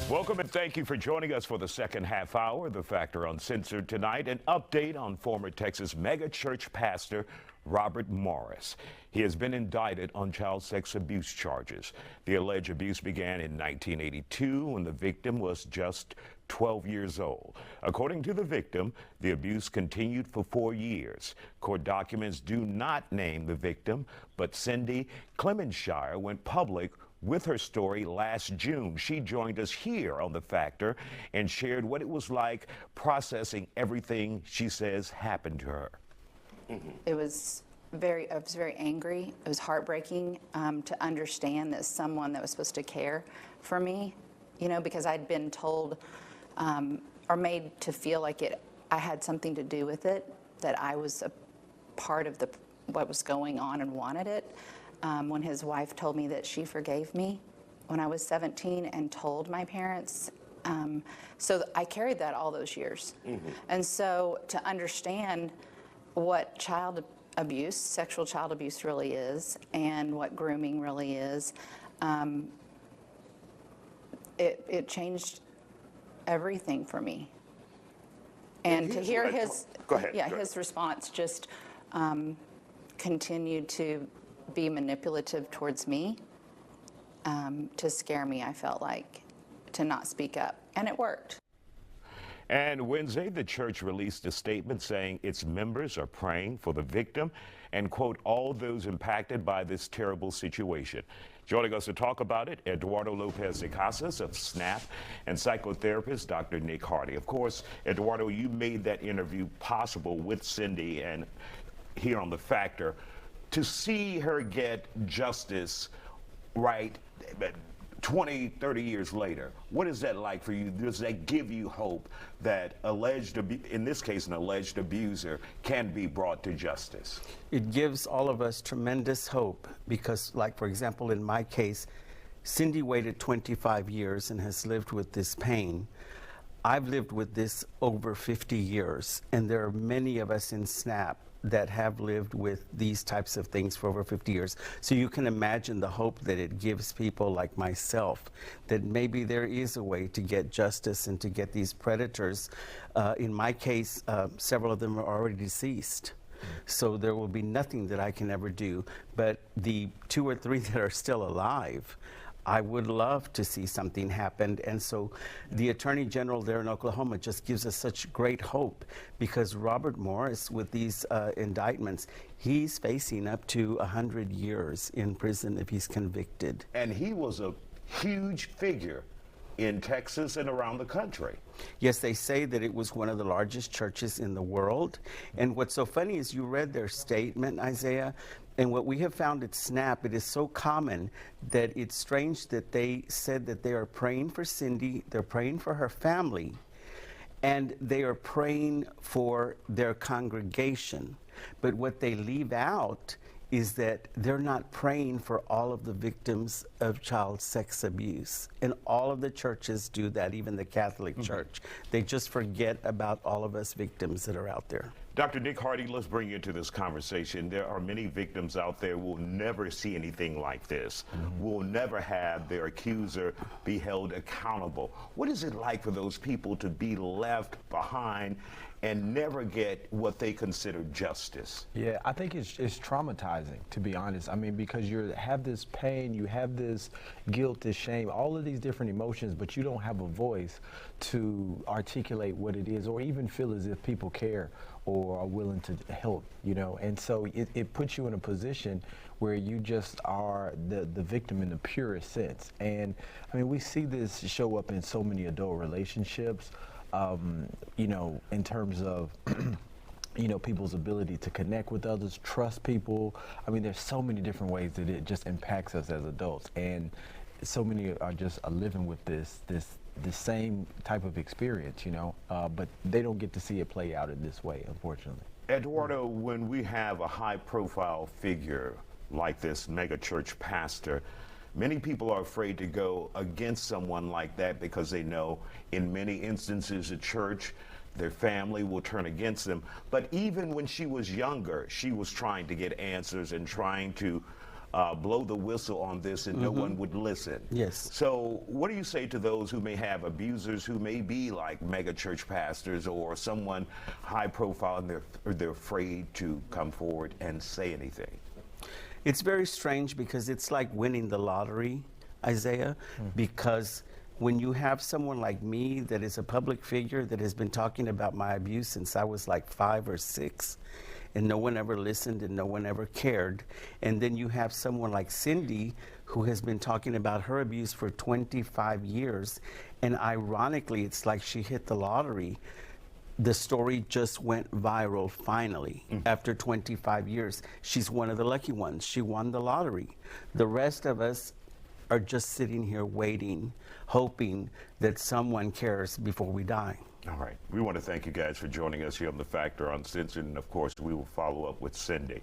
Welcome and thank you for joining us for the second half hour of The Factor Uncensored tonight. An update on former Texas megachurch pastor Robert Morris. He has been indicted on child sex abuse charges. The alleged abuse began in 1982 when the victim was just 12 years old. According to the victim, the abuse continued for 4 years. Court documents do not name the victim, but Cindy Clemenshire went public with her story last June. She joined us here on The Factor and shared what it was like processing everything she says happened to her. I was very angry. It was heartbreaking to understand that someone that was supposed to care for me, you know, because I'd been told or made to feel like I had something to do with it, that I was a part of what was going on and wanted it. When his wife told me that she forgave me when I was 17 and told my parents. So I carried that all those years. And so to understand what child abuse, sexual child abuse really is, and what grooming really is, it changed everything for me. And to hear his, his response just continued to be manipulative towards me, to scare me, I felt like, to not speak up. And it worked. And Wednesday, the church released a statement saying its members are praying for the victim and, quote, all those impacted by this terrible situation. Joining us to talk about it, Eduardo Lopez de Casas of SNAP and psychotherapist Dr. Nick Hardy. Of course, Eduardo, you made that interview possible with Cindy and here on The Factor. To see her get justice, right, 20, 30 years later, what is that like for you? Does that give you hope that in this case, an alleged abuser can be brought to justice? It gives all of us tremendous hope because, like, for example, in my case, Cindy waited 25 years and has lived with this pain. I've lived with this over 50 years, and there are many of us in SNAP that have lived with these types of things for over 50 years. So you can imagine the hope that it gives people like myself, that maybe there is a way to get justice and to get these predators. In my case, several of them are already deceased. So there will be nothing that I can ever do. But the 2 or 3 that are still alive, I would love to see something happen. And so the Attorney General there in Oklahoma just gives us such great hope, because Robert Morris, with these indictments, he's facing up to 100 years in prison if he's convicted. And he was a huge figure in Texas and around the country. Yes, they say that it was one of the largest churches in the world. And what's so funny is you read their statement, Isaiah, and what we have found at SNAP, it is so common that it's strange that they said that they are praying for Cindy, they're praying for her family, and they are praying for their congregation. But what they leave out is that they're not praying for all of the victims of child sex abuse. And all of the churches do that, even the Catholic Church. They just forget about all of us victims that are out there. Dr. Nick Hardy, let's bring you into this conversation. There are many victims out there who will never see anything like this, will never have their accuser be held accountable. What is it like for those people to be left behind and never get what they consider justice? Yeah, I think it's traumatizing, to be honest. I mean, because you have this pain, you have this guilt, this shame, all of these different emotions, but you don't have a voice to articulate what it is or even feel as if people care or are willing to help, you know. And so it puts you in a position where you just are the victim in the purest sense. And I mean, we see this show up in so many adult relationships, you know, in terms of you know, people's ability to connect with others, trust people. I mean, there's so many different ways that it just impacts us as adults. And so many are just living with the same type of experience, you know, but they don't get to see it play out in this way, unfortunately. Eduardo, when we have a high-profile figure like this megachurch pastor, many people are afraid to go against someone like that because they know in many instances the church, their family will turn against them. But even when she was younger, she was trying to get answers and trying to blow the whistle on this and no one would listen. Yes. So what do you say to those who may have abusers who may be like megachurch pastors or someone high profile and they're afraid to come forward and say anything? It's very strange because it's like winning the lottery, Isaiah, because when you have someone like me that is a public figure that has been talking about my abuse since I was like 5 or 6, and no one ever listened and no one ever cared, and then you have someone like Cindy who has been talking about her abuse for 25 years, and ironically, it's like she hit the lottery. The story just went viral finally after 25 years. She's one of the lucky ones. She won the lottery. The rest of us are just sitting here waiting, hoping that someone cares before we die. All right. We want to thank you guys for joining us here on The Factor Uncensored, and of course, we will follow up with Cindy.